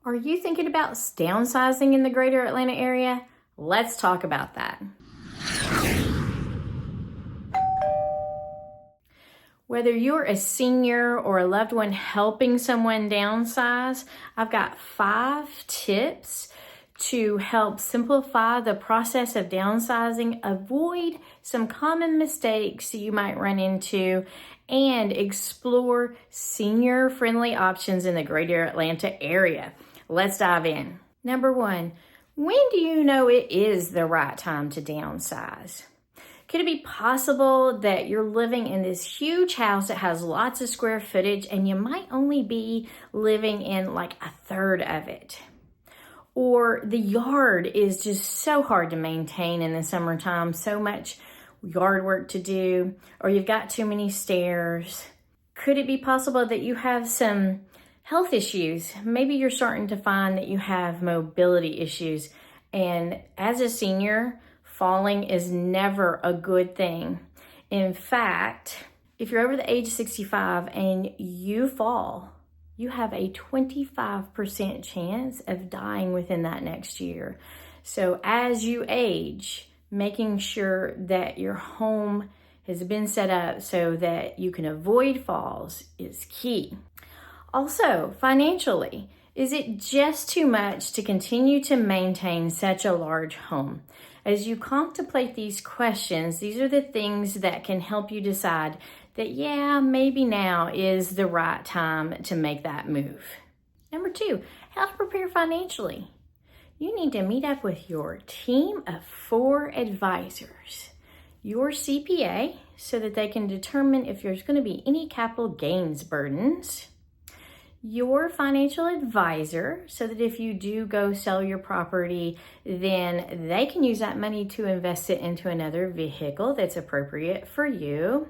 Are you thinking about downsizing in the greater Atlanta area? Let's talk about that. Whether you're a senior or a loved one helping someone downsize, I've got 5 tips to help simplify the process of downsizing, avoid some common mistakes you might run into, and explore senior-friendly options in the greater Atlanta area. Let's dive in. Number 1, when do you know it is the right time to downsize? Could it be possible that you're living in this huge house that has lots of square footage and you might only be living in like a third of it? Or the yard is just so hard to maintain in the summertime, so much yard work to do, or you've got too many stairs. Could it be possible that you have some health issues? Maybe you're starting to find that you have mobility issues, and as a senior, falling is never a good thing. In fact, if you're over the age of 65 and you fall, you have a 25% chance of dying within that next year. So as you age, making sure that your home has been set up so that you can avoid falls is key. Also, financially, is it just too much to continue to maintain such a large home? As you contemplate these questions, these are the things that can help you decide that, yeah, maybe now is the right time to make that move. Number 2, how to prepare financially. You need to meet up with your team of 4 advisors, your CPA, so that they can determine if there's going to be any capital gains burdens, your financial advisor, so that if you do go sell your property, then they can use that money to invest it into another vehicle that's appropriate for you,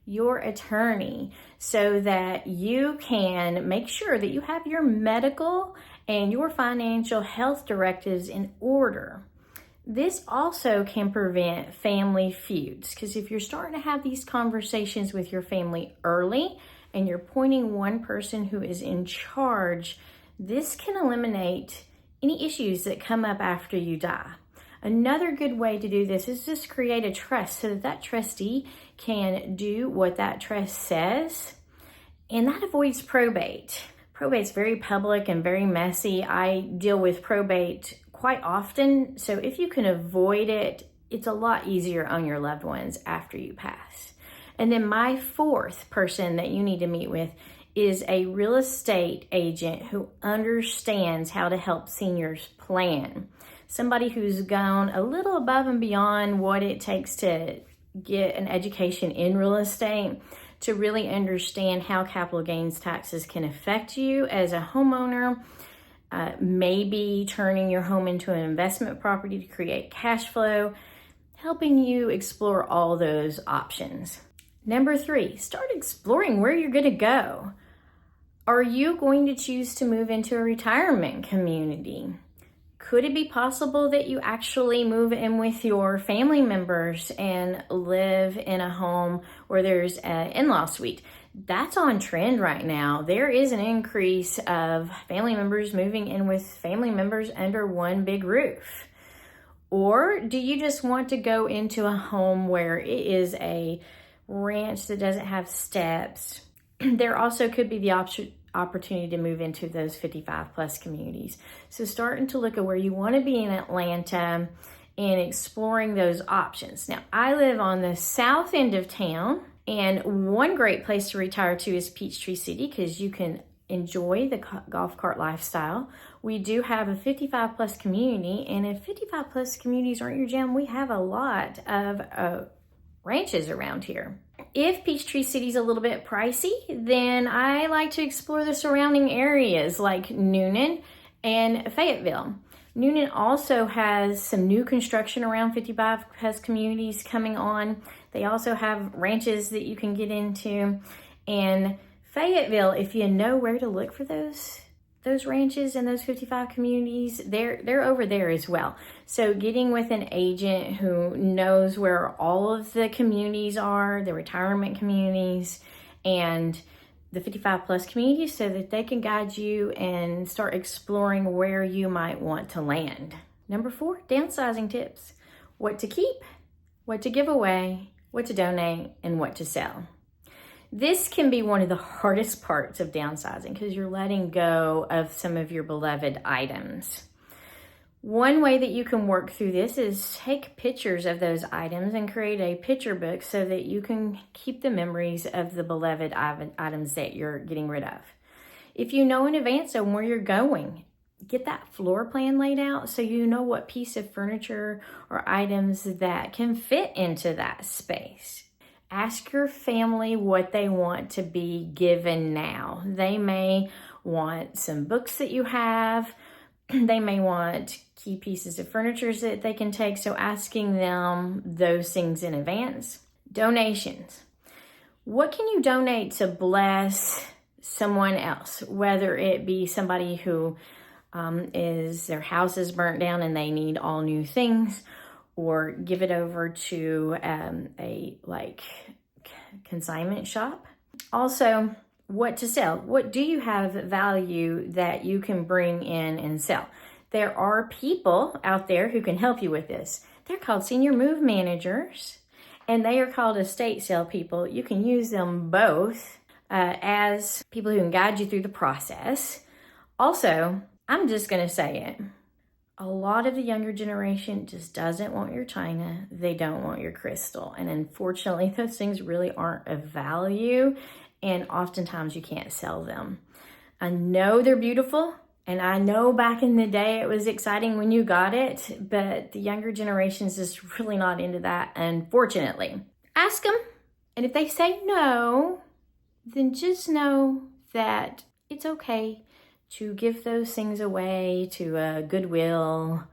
your attorney, so that you can make sure that you have your medical and your financial health directives in order. This also can prevent family feuds, because if you're starting to have these conversations with your family early and you're appointing one person who is in charge, this can eliminate any issues that come up after you die. Another good way to do this is just create a trust so that that trustee can do what that trust says, and that avoids probate. Probate's very public and very messy. I deal with probate quite often, so if you can avoid it, it's a lot easier on your loved ones after you pass. And then my 4th person that you need to meet with is a real estate agent who understands how to help seniors plan. Somebody who's gone a little above and beyond what it takes to get an education in real estate to really understand how capital gains taxes can affect you as a homeowner, maybe turning your home into an investment property to create cash flow, helping you explore all those options. Number 3, start exploring where you're going to go. Are you going to choose to move into a retirement community? Could it be possible that you actually move in with your family members and live in a home where there's an in-law suite? That's on trend right now. There is an increase of family members moving in with family members under one big roof. Or do you just want to go into a home where it is a ranch that doesn't have steps? There also could be the opportunity to move into those 55 plus communities. So starting to look at where you want to be in Atlanta and exploring those options. Now, I live on the south end of town, and one great place to retire to is Peachtree City because you can enjoy the golf cart lifestyle. We do have a 55 plus community, and if 55 plus communities aren't your jam, we have a lot of ranches around here. If Peachtree City's a little bit pricey, then I like to explore the surrounding areas like Noonan and Fayetteville. Noonan also has some new construction around 55 plus communities coming on. They also have ranches that you can get into. And Fayetteville, if you know where to look for those ranches and those 55 communities, they're over there as well. So getting with an agent who knows where all of the communities are, the retirement communities, and the 55 plus community so that they can guide you and start exploring where you might want to land. Number 4, downsizing tips. What to keep, what to give away, what to donate, and what to sell. This can be one of the hardest parts of downsizing because you're letting go of some of your beloved items. One way that you can work through this is take pictures of those items and create a picture book so that you can keep the memories of the beloved items that you're getting rid of. If you know in advance on where you're going, get that floor plan laid out so you know what piece of furniture or items that can fit into that space. Ask your family what they want to be given now. They may want some books that you have. They may want key pieces of furniture that they can take. So asking them those things in advance. Donations. What can you donate to bless someone else? Whether it be somebody who their house is burnt down and they need all new things, or give it over to a consignment shop. Also, what to sell. What do you have value that you can bring in and sell? There are people out there who can help you with this. They're called senior move managers, and they are called estate sale people. You can use them both as people who can guide you through the process. Also, I'm just going to say it. A lot of the younger generation just doesn't want your china. They don't want your crystal. And unfortunately, those things really aren't of value. And oftentimes you can't sell them. I know they're beautiful. And I know back in the day it was exciting when you got it. But the younger generation is just really not into that, unfortunately. Ask them. And if they say no, then just know that it's okay to give those things away to a Goodwill,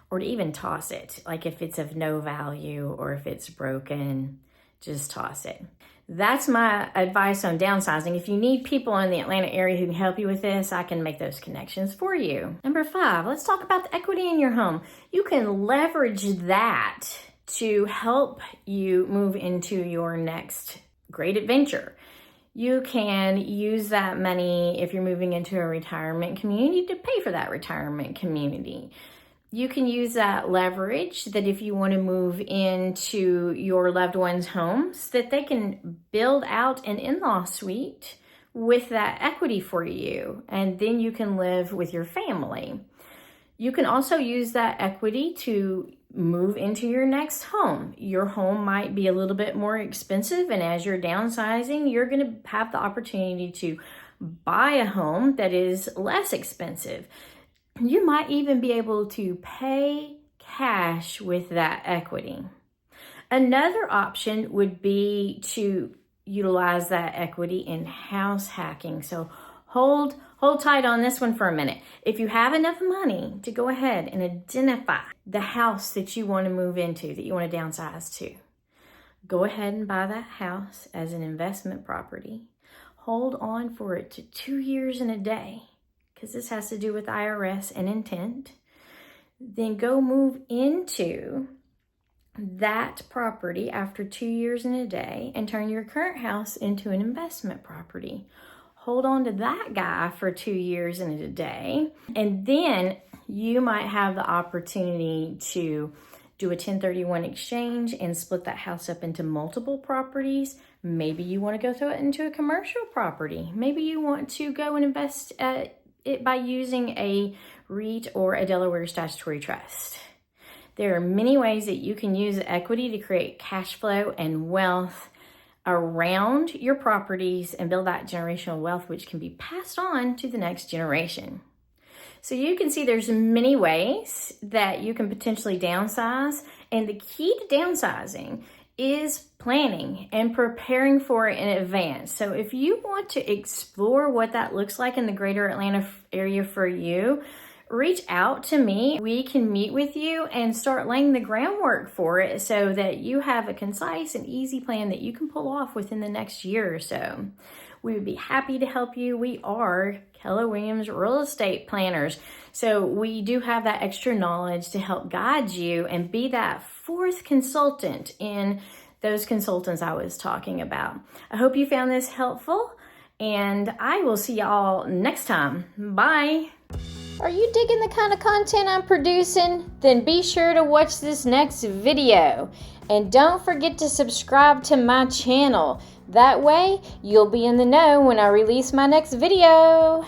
or to even toss it. Like if it's of no value or if it's broken, just toss it. That's my advice on downsizing. If you need people in the Atlanta area who can help you with this, I can make those connections for you. Number 5, let's talk about the equity in your home. You can leverage that to help you move into your next great adventure. You can use that money if you're moving into a retirement community to pay for that retirement community. You can use that leverage that if you want to move into your loved one's homes, that they can build out an in-law suite with that equity for you, and then you can live with your family. You can also use that equity to move into your next home. Your home might be a little bit more expensive, and as you're downsizing, you're going to have the opportunity to buy a home that is less expensive. You might even be able to pay cash with that equity. Another option would be to utilize that equity in house hacking. So hold tight on this one for a minute. If you have enough money to go ahead and identify the house that you want to move into, that you want to downsize to, go ahead and buy that house as an investment property. Hold on for it to 2 years and a day, because this has to do with IRS and intent. Then go move into that property after 2 years and a day and turn your current house into an investment property. Hold on to that guy for 2 years and a day, and then you might have the opportunity to do a 1031 exchange and split that house up into multiple properties. Maybe you want to go throw it into a commercial property. Maybe you want to go and invest it by using a REIT or a Delaware statutory trust. There are many ways that you can use equity to create cash flow and wealth around your properties and build that generational wealth, which can be passed on to the next generation. So you can see there's many ways that you can potentially downsize, and the key to downsizing is planning and preparing for it in advance. So if you want to explore what that looks like in the greater Atlanta area for you, reach out to me. We can meet with you and start laying the groundwork for it so that you have a concise and easy plan that you can pull off within the next year or so. We would be happy to help you. We are Keller Williams real estate planners. So we do have that extra knowledge to help guide you and be that fourth consultant in those consultants I was talking about. I hope you found this helpful. And I will see y'all next time. Bye. Are you digging the kind of content I'm producing? Then be sure to watch this next video. And don't forget to subscribe to my channel. That way, you'll be in the know when I release my next video.